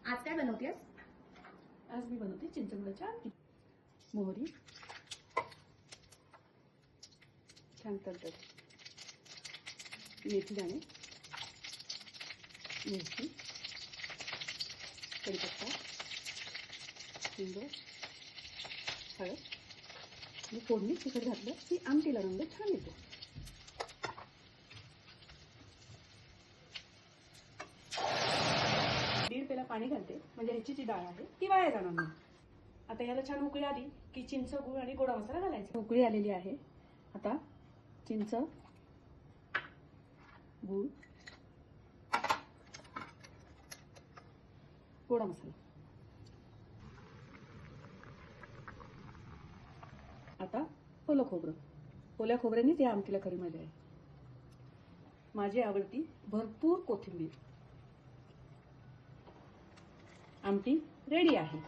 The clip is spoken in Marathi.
आज काय बनवतेस? आज मी बनवते चिंचगुळाची आमटी. मोहरी, छान तडतड, मेथी दाणे, मिरची, कढीपत्ता, हिंग, हळद आणि फोडणी तिखट घातलं की आमटीला रंग छान येतो. दीड पेला पाणी घालते, म्हणजे ह्याची जी डाळ आहे ती वाया जाणार नाही. आता याला छान उकळी आली की चिंच, गूळ आणि गोडा मसाला घालायचा. उकळी आलेली आहे. आता चिंच, गूळ, गोडा मसाला. आता ओलं खोबरं. ओल्या खोबऱ्यानेच या आमटीला खरी मजा आहे. माझी आवडती भरपूर कोथिंबीर. आमटी रेडी आहे.